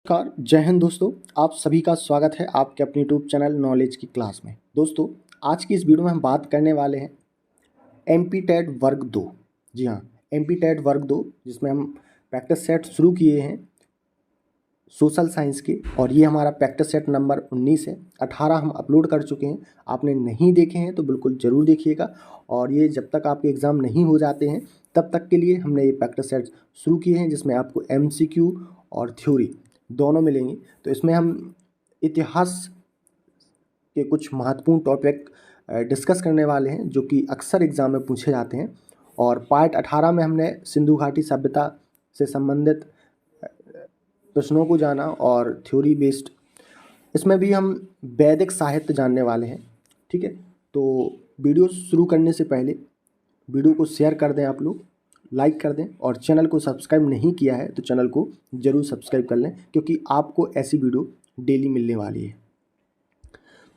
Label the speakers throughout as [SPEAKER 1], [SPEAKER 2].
[SPEAKER 1] नमस्कार, जय हिंद दोस्तों। आप सभी का स्वागत है आपके अपने यूट्यूब चैनल नॉलेज की क्लास में। दोस्तों, आज की इस वीडियो में हम बात करने वाले हैं एमपी टेट वर्ग 2। जी हाँ, एमपी टेट वर्ग 2, जिसमें हम प्रैक्टिस सेट शुरू किए हैं सोशल साइंस के, और ये हमारा प्रैक्टिस सेट नंबर 19 है। 18 हम अपलोड कर चुके हैं। आपने नहीं देखे हैं तो बिल्कुल ज़रूर देखिएगा, और ये जब तक आपके एग्ज़ाम नहीं हो जाते हैं तब तक के लिए हमने ये प्रैक्टिस सेट शुरू किए हैं, जिसमें आपको MCQ और थ्योरी दोनों मिलेंगे। तो इसमें हम इतिहास के कुछ महत्वपूर्ण टॉपिक डिस्कस करने वाले हैं, जो कि अक्सर एग्ज़ाम में पूछे जाते हैं। और पार्ट 18 में हमने सिंधु घाटी सभ्यता से संबंधित प्रश्नों को जाना, और थ्योरी बेस्ड इसमें भी हम वैदिक साहित्य जानने वाले हैं। ठीक है, तो वीडियो शुरू करने से पहले वीडियो को शेयर कर दें, आप लोग लाइक कर दें, और चैनल को सब्सक्राइब नहीं किया है तो चैनल को ज़रूर सब्सक्राइब कर लें, क्योंकि आपको ऐसी वीडियो डेली मिलने वाली है।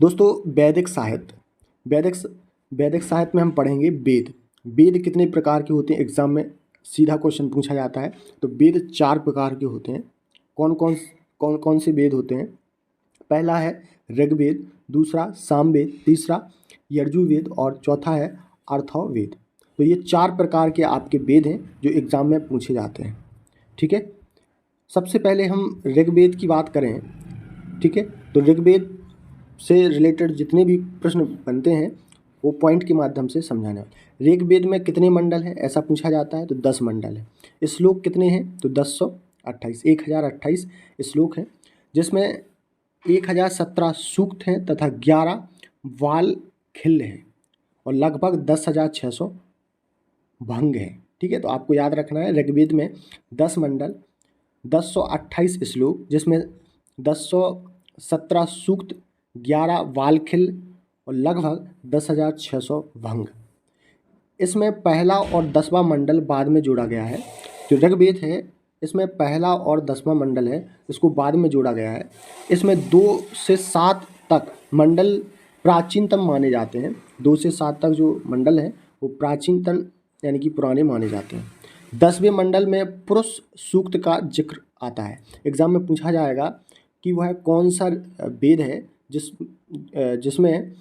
[SPEAKER 1] दोस्तों, वैदिक साहित्य में हम पढ़ेंगे वेद। वेद कितने प्रकार के होते हैं, एग्जाम में सीधा क्वेश्चन पूछा जाता है। तो वेद 4 प्रकार के होते हैं। कौन कौन से वेद होते हैं? पहला है ऋग्वेद, दूसरा सामवेद, तीसरा यजुर्वेद और चौथा है अथर्ववेद। तो ये 4 प्रकार के आपके वेद हैं जो एग्ज़ाम में पूछे जाते हैं। ठीक है, सबसे पहले हम ऋग्वेद की बात करें। ठीक है, तो ऋग्वेद से रिलेटेड जितने भी प्रश्न बनते हैं वो पॉइंट के माध्यम से समझाने वाले। ऋग्वेद में कितने मंडल हैं ऐसा पूछा जाता है, तो 10 मंडल है। श्लोक कितने हैं? तो 1028 श्लोक हैं, जिसमें 1017 सूक्त हैं तथा 11 वाल खिल्य हैं, और लगभग 10,600 भंग हैं। ठीक है, तो आपको याद रखना है ऋग्वेद में 10 मंडल, 1028 श्लोक, जिसमें 1017 सूक्त, 11 वालखिल और लगभग 10,600 भंग। इसमें पहला और 10वां मंडल बाद में जोड़ा गया है। जो ऋग्वेद है इसमें पहला और 10वां मंडल है, इसको बाद में जोड़ा गया है। इसमें 2 से 7 तक मंडल प्राचीनतम माने जाते हैं। 2 से 7 तक जो मंडल है वो प्राचीनतम यानी कि पुराने माने जाते हैं। 10वें मंडल में पुरुष सूक्त का जिक्र आता है। एग्जाम में पूछा जाएगा कि वह कौन सा वेद है जिसमें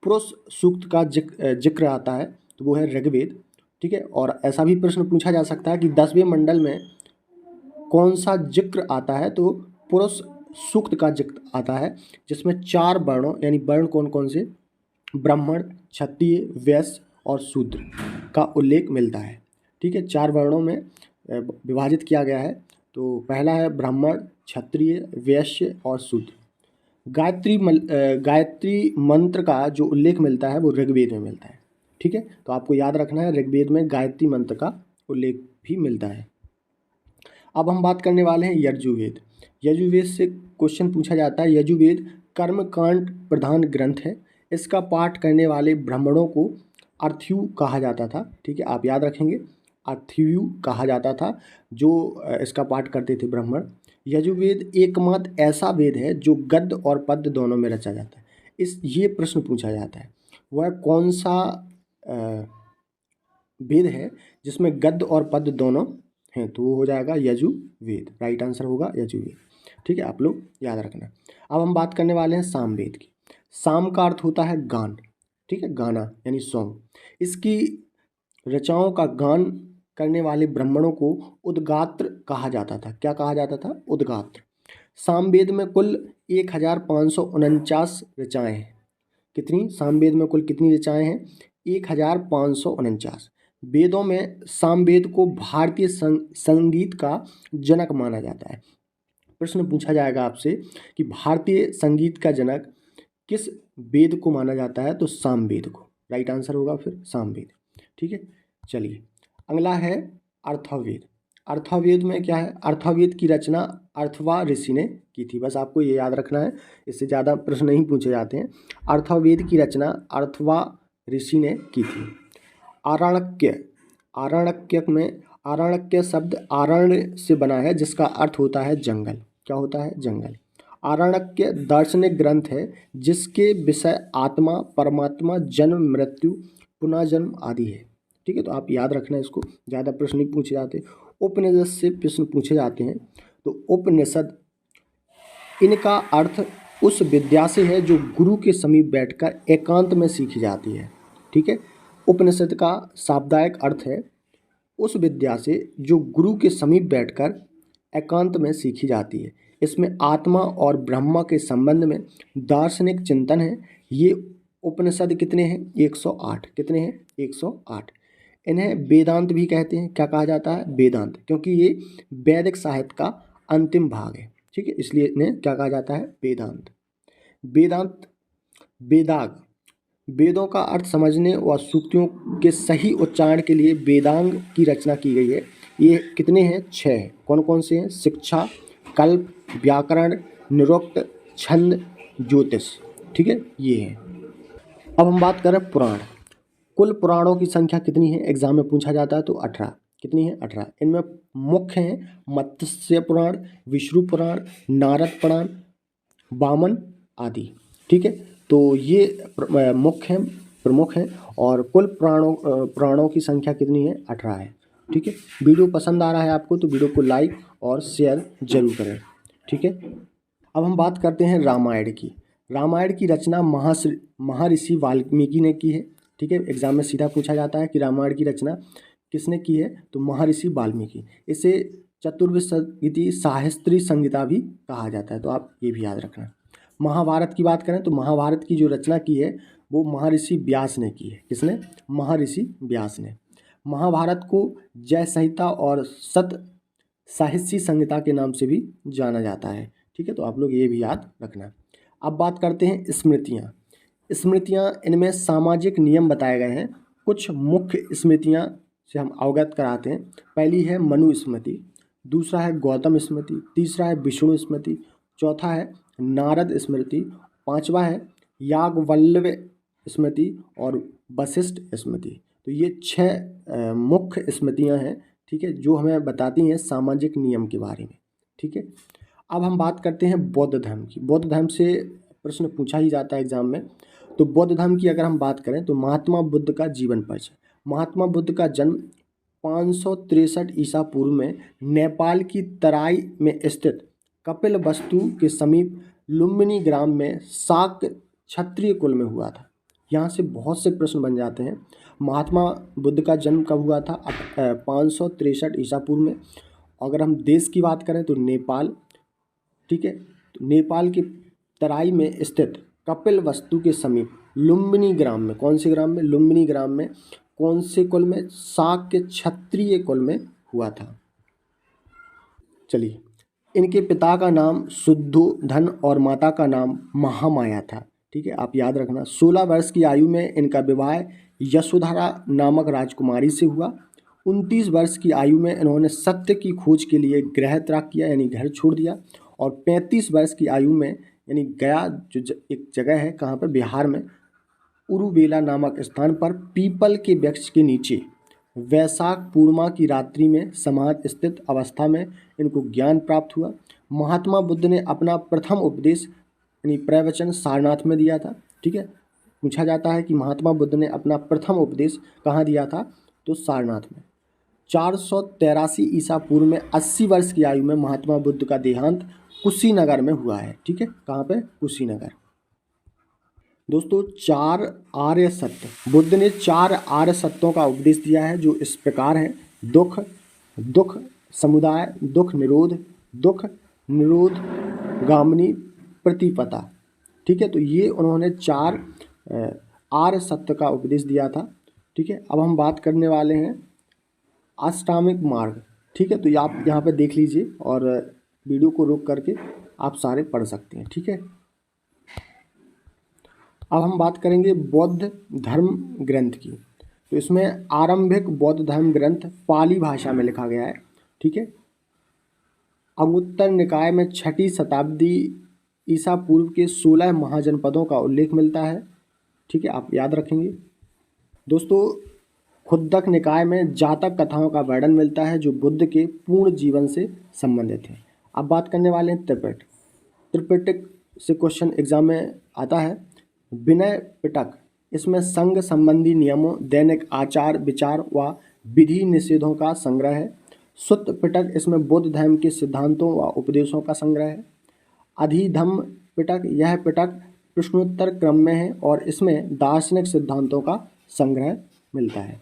[SPEAKER 1] पुरुष सूक्त का जिक्र आता है, तो वो है ऋग्वेद। ठीक है, और ऐसा भी प्रश्न पूछा जा सकता है कि 10वें मंडल में कौन सा जिक्र आता है, तो पुरुष सूक्त का जिक्र आता है, जिसमें 4 वर्णों यानी वर्ण कौन कौन से, ब्राह्मण, क्षत्रिय, वैश्य और शूद्र का उल्लेख मिलता है। ठीक है, 4 वर्णों में विभाजित किया गया है। तो पहला है ब्राह्मण, क्षत्रिय, वैश्य और शूद्र। गायत्री मंत्र का जो उल्लेख मिलता है वो ऋग्वेद में मिलता है। ठीक है, तो आपको याद रखना है ऋग्वेद में गायत्री मंत्र का उल्लेख भी मिलता है। अब हम बात करने वाले हैं यजुर्वेद। यजुर्वेद से क्वेश्चन पूछा जाता है। यजुर्वेद कर्मकांड प्रधान ग्रंथ है। इसका पाठ करने वाले ब्राह्मणों को अर्थ्यु कहा जाता था। ठीक है, आप याद रखेंगे, अर्थ्यु कहा जाता था जो इसका पाठ करते थे ब्राह्मण। यजुर्वेद एकमात्र ऐसा वेद है जो गद्य और पद्य दोनों में रचा जाता है। ये प्रश्न पूछा जाता है, वह कौन सा वेद है जिसमें गद्य और पद्य दोनों हैं, तो वो हो जाएगा यजुर्वेद। राइट आंसर होगा यजुर्वेद। ठीक है, आप लोग याद रखना। अब हम बात करने वाले हैं सामवेद की। साम का अर्थ होता है गान। ठीक है, गाना यानी सॉन्ग। इसकी रचनाओं का गान करने वाले ब्राह्मणों को उद्गात्र कहा जाता था। क्या कहा जाता था? उद्गात्र। सामवेद में कुल 1549 रचनाएं हैं। कितनी? सामवेद में कुल कितनी रचनाएं हैं? 1549। वेदों में सामवेद को भारतीय संगीत का जनक माना जाता है। प्रश्न पूछा जाएगा आपसे कि भारतीय संगीत का जनक किस वेद को माना जाता है, तो सामवेद को। राइट आंसर होगा फिर सामवेद। ठीक है, चलिए अगला है अथर्ववेद। अथर्ववेद में क्या है? अथर्ववेद की रचना अथर्वा ऋषि ने की थी। बस आपको ये याद रखना है, इससे ज़्यादा प्रश्न नहीं पूछे जाते हैं। अथर्ववेद की रचना अथर्वा ऋषि ने की थी। आरण्यक शब्द आरण्य से बना है, जिसका अर्थ होता है जंगल। क्या होता है? जंगल। आरण्यक दार्शनिक ग्रंथ है जिसके विषय आत्मा, परमात्मा, जन्म, मृत्यु, पुनर्जन्म आदि है। ठीक है, तो आप याद रखना, इसको ज़्यादा प्रश्न नहीं पूछे जाते। उपनिषद से प्रश्न पूछे जाते हैं, तो उपनिषद इनका अर्थ उस विद्या से है जो गुरु के समीप बैठकर एकांत में सीखी जाती है। ठीक है, उपनिषद का शाब्दिक अर्थ है उस विद्या से जो गुरु के समीप बैठकर एकांत में सीखी जाती है। इसमें आत्मा और ब्रह्मा के संबंध में दार्शनिक चिंतन है। ये उपनिषद कितने हैं? 108। कितने हैं? 108। इन्हें वेदांत भी कहते हैं। क्या कहा जाता है? वेदांत, क्योंकि ये वैदिक साहित्य का अंतिम भाग है। ठीक है, इसलिए इन्हें क्या कहा जाता है? वेदांत। वेदांत, वेदाग, वेदों का अर्थ समझने व सूक्तियों के सही उच्चारण के लिए वेदांग की रचना की गई है। ये कितने हैं? 6 हैं। कौन कौन से हैं? शिक्षा, कल्प, व्याकरण, निरुक्त, छंद, ज्योतिष। ठीक है, ये है। अब हम बात करें पुराण। कुल पुराणों की संख्या कितनी है? एग्जाम में पूछा जाता है तो 18। कितनी है? 18। इनमें मुख्य हैं मत्स्य पुराण, विष्णु पुराण, नारद पुराण, वामन आदि। ठीक है, तो ये मुख्य हैं, प्रमुख हैं। और कुल पुराणों की संख्या कितनी है? 18 है। ठीक है, वीडियो पसंद आ रहा है आपको तो वीडियो को लाइक और शेयर जरूर करें। ठीक है, अब हम बात करते हैं रामायण की। रामायण की रचना महर्षि वाल्मीकि ने की है। ठीक है, एग्जाम में सीधा पूछा जाता है कि रामायण की रचना किसने की है? तो महर्षि वाल्मीकि। इसे चतुर्विंशति शास्त्रीय संहिता भी कहा जाता है, तो आप ये भी याद रखना। महाभारत की बात करें तो महाभारत की जो रचना की है वो महर्षि व्यास ने की है। किसने? महर्षि व्यास ने। महाभारत को जय संहिता और सत साहित्य संहिता के नाम से भी जाना जाता है। ठीक है, तो आप लोग ये भी याद रखना। अब बात करते हैं स्मृतियाँ। स्मृतियाँ, इनमें सामाजिक नियम बताए गए हैं। कुछ मुख्य स्मृतियाँ से हम अवगत कराते हैं। पहली है मनु स्मृति, दूसरा है गौतम स्मृति, तीसरा है विष्णु स्मृति, चौथा है नारद स्मृति, पांचवा है याज्ञवल्क्य स्मृति और वशिष्ठ स्मृति। तो ये 6 मुख्य स्मृतियाँ हैं। ठीक है, जो हमें बताती हैं सामाजिक नियम के बारे में। ठीक है, अब हम बात करते हैं बौद्ध धर्म की। बौद्ध धर्म से प्रश्न पूछा ही जाता है एग्जाम में। तो बौद्ध धर्म की अगर हम बात करें तो महात्मा बुद्ध का जीवन परिचय। महात्मा बुद्ध का जन्म 563 ईसा पूर्व में नेपाल की तराई में स्थित कपिलवस्तु के समीप लुम्बिनी ग्राम में शाक्य क्षत्रिय कुल में हुआ था। यहाँ से बहुत से प्रश्न बन जाते हैं। महात्मा बुद्ध का जन्म कब हुआ था? 563 ईसा पूर्व में। अगर हम देश की बात करें तो नेपाल। ठीक है, तो नेपाल की तराई में स्थित कपिलवस्तु के समीप लुम्बिनी ग्राम में, कौन से ग्राम में? लुम्बिनी ग्राम में। कौन से कुल में? शाक्य क्षत्रिय कुल में हुआ था। चलिए, इनके पिता का नाम शुद्धोधन और माता का नाम महामाया था। ठीक है, आप याद रखना। 16 वर्ष की आयु में इनका विवाह यशोधरा नामक राजकुमारी से हुआ। 29 वर्ष की आयु में इन्होंने सत्य की खोज के लिए गृह त्याग किया, यानी घर छोड़ दिया। और 35 वर्ष की आयु में, यानी गया जो एक जगह है, कहाँ पर? बिहार में, उरुवेला नामक स्थान पर पीपल के वृक्ष के नीचे वैशाख पूर्णिमा की रात्रि में समाधि स्थित अवस्था में इनको ज्ञान प्राप्त हुआ। महात्मा बुद्ध ने अपना प्रथम उपदेश यानी प्रवचन सारनाथ में दिया था। ठीक है, पूछा जाता है कि महात्मा बुद्ध ने अपना प्रथम उपदेश कहाँ दिया था? तो सारनाथ में। 483 ईसा पूर्व में 80 वर्ष की आयु में महात्मा बुद्ध का देहांत कुशीनगर में हुआ है। ठीक है, कहाँ पे? कुशीनगर। दोस्तों, 4 आर्य सत्य, बुद्ध ने 4 आर्य सत्यों का उपदेश दिया है, जो इस प्रकार है। दुख, दुख समुदाय, दुख निरोध, दुख निरोध गामिनी प्रतिपदा। ठीक है, तो ये उन्होंने 4 आर्य सत्य का उपदेश दिया था। ठीक है, अब हम बात करने वाले हैं अष्टांगिक मार्ग। ठीक है, तो आप यहाँ पे देख लीजिए और वीडियो को रोक करके आप सारे पढ़ सकते हैं। ठीक है, अब हम बात करेंगे बौद्ध धर्म ग्रंथ की। तो इसमें आरंभिक बौद्ध धर्म ग्रंथ पाली भाषा में लिखा गया है। ठीक है, अंगुत्तर निकाय में 6ठी शताब्दी ईसा पूर्व के 16 महाजनपदों का उल्लेख मिलता है। ठीक है, आप याद रखेंगे। दोस्तों, खुद्दक निकाय में जातक कथाओं का वर्णन मिलता है जो बुद्ध के पूर्ण जीवन से संबंधित है। अब बात करने वाले हैं त्रिपिटक। त्रिपिटक से क्वेश्चन एग्जाम में आता है। विनय पिटक, इसमें संघ संबंधी नियमों, दैनिक आचार विचार व विधि निषेधों का संग्रह है। सुत्त पिटक, इसमें बौद्ध धर्म के सिद्धांतों व उपदेशों का संग्रह है। अधिधम्म पिटक। यह पिटक प्रश्नोत्तर क्रम में है और इसमें दार्शनिक सिद्धांतों का संग्रह मिलता है।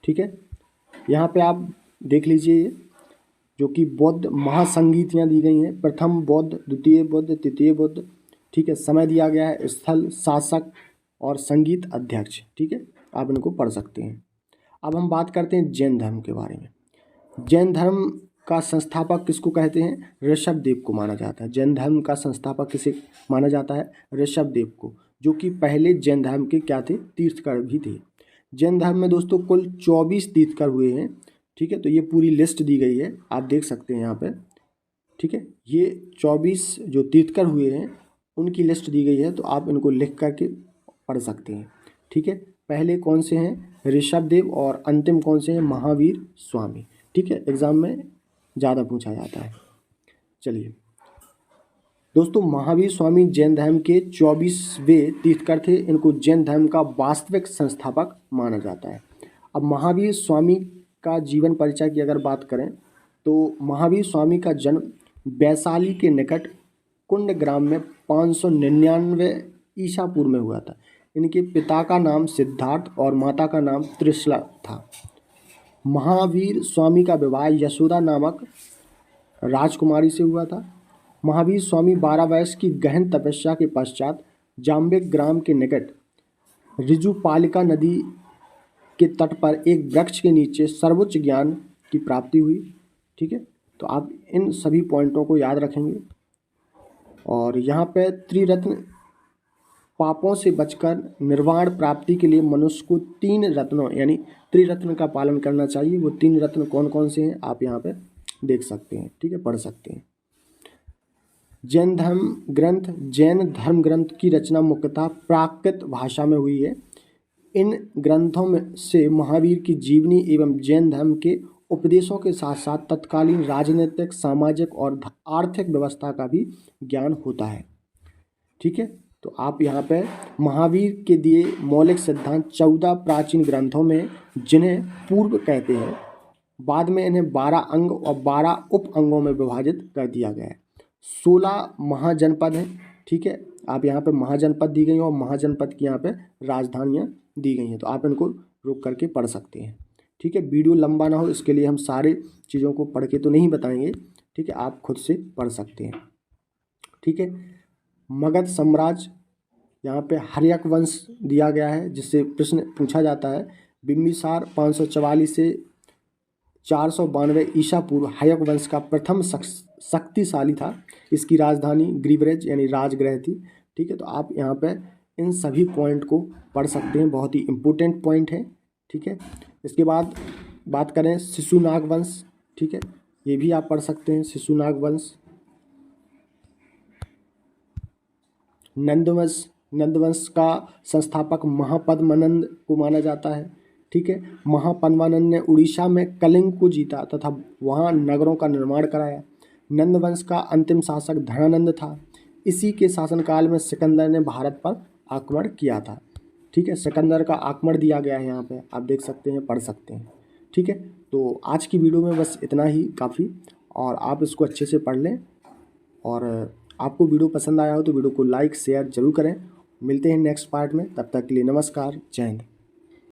[SPEAKER 1] ठीक है, यहाँ पे आप देख लीजिए जो कि बौद्ध महासंगीतियाँ दी गई हैं, प्रथम बौद्ध, द्वितीय बौद्ध, तृतीय बौद्ध। ठीक है, समय दिया गया है, स्थल, शासक और संगीत अध्यक्ष। ठीक है, आप इनको पढ़ सकते हैं। अब हम बात करते हैं जैन धर्म के बारे में। जैन धर्म का संस्थापक किसको कहते हैं? ऋषभ देव को माना जाता है। जैन धर्म का संस्थापक किसे माना जाता है? ऋषभ देव को, जो कि पहले जैन धर्म के क्या थे? तीर्थकर भी थे। जैन धर्म में दोस्तों कुल 24 तीर्थकर हुए हैं। ठीक है, तो ये पूरी लिस्ट दी गई है, आप देख सकते हैं यहाँ पे। ठीक है, ये 24 जो तीर्थकर हुए हैं उनकी लिस्ट दी गई है, तो आप इनको लिख करके पढ़ सकते हैं। ठीक है, पहले कौन से हैं? ऋषभ देव, और अंतिम कौन से हैं? महावीर स्वामी। ठीक है, एग्जाम में ज़्यादा पूछा जाता है। चलिए दोस्तों, महावीर स्वामी जैन धर्म के 24वें तीर्थकर थे। इनको जैन धर्म का वास्तविक संस्थापक माना जाता है। अब महावीर स्वामी का जीवन परिचय की अगर बात करें तो महावीर स्वामी का जन्म वैशाली के निकट कुंड ग्राम में 599 ईसा पूर्व में हुआ था। इनके पिता का नाम सिद्धार्थ और माता का नाम त्रिशला था। महावीर स्वामी का विवाह यशोदा नामक राजकुमारी से हुआ था। महावीर स्वामी 12 वर्ष की गहन तपस्या के पश्चात जाम्बेक ग्राम के निकट ऋजुपालिका नदी के तट पर एक वृक्ष के नीचे सर्वोच्च ज्ञान की प्राप्ति हुई। ठीक है, तो आप इन सभी पॉइंटों को याद रखेंगे। और यहाँ पे त्रिरत्न, पापों से बचकर निर्वाण प्राप्ति के लिए मनुष्य को 3 रत्नों यानी त्रिरत्न का पालन करना चाहिए। वो 3 रत्न कौन कौन से हैं आप यहाँ पे देख सकते हैं। ठीक है, पढ़ सकते हैं। जैन धर्म ग्रंथ की रचना मुख्यतः प्राकृत भाषा में हुई है। इन ग्रंथों में से महावीर की जीवनी एवं जैन धर्म के उपदेशों के साथ साथ तत्कालीन राजनीतिक, सामाजिक और आर्थिक व्यवस्था का भी ज्ञान होता है। ठीक है, तो आप यहाँ पे महावीर के दिए मौलिक सिद्धांत 14 प्राचीन ग्रंथों में, जिन्हें पूर्व कहते हैं, बाद में इन्हें 12 अंग और 12 उप अंगों में विभाजित कर दिया गया है। 16 महाजनपद हैं। ठीक है, आप यहाँ पे महाजनपद दी गई हैं और महाजनपद की यहाँ पे राजधानियाँ दी गई हैं, तो आप इनको रुक करके पढ़ सकते हैं। ठीक है, वीडियो लंबा ना हो इसके लिए हम सारे चीज़ों को पढ़ के तो नहीं बताएंगे। ठीक है, आप खुद से पढ़ सकते हैं। ठीक है, मगध साम्राज्य, यहाँ पे हर्यक वंश दिया गया है जिससे प्रश्न पूछा जाता है। बिम्बिसार 544 से 492 ईसा पूर्व हर्यक वंश का प्रथम शक्तिशाली था। इसकी राजधानी ग्रीवरेज यानी राजगृह थी। ठीक है, तो आप यहाँ पे इन सभी पॉइंट को पढ़ सकते हैं, बहुत ही इम्पोर्टेंट पॉइंट है। ठीक है, इसके बाद बात करें शिशुनाग वंश। ठीक है, ये भी आप पढ़ सकते हैं। शिशुनाग वंश, नंदवंश का संस्थापक महापद्मानंद को माना जाता है। ठीक है, महापद्मानंद ने उड़ीसा में कलिंग को जीता तथा वहाँ नगरों का निर्माण कराया। नंदवंश का अंतिम शासक धनानंद था। इसी के शासनकाल में सिकंदर ने भारत पर आक्रमण किया था। ठीक है, सिकंदर का आक्रमण दिया गया है यहाँ पे, आप देख सकते हैं, पढ़ सकते हैं। ठीक है, तो आज की वीडियो में बस इतना ही काफ़ी, और आप इसको अच्छे से पढ़ लें। और आपको वीडियो पसंद आया हो तो वीडियो को लाइक शेयर जरूर करें। मिलते हैं नेक्स्ट पार्ट में, तब तक के लिए नमस्कार, जय हिंद।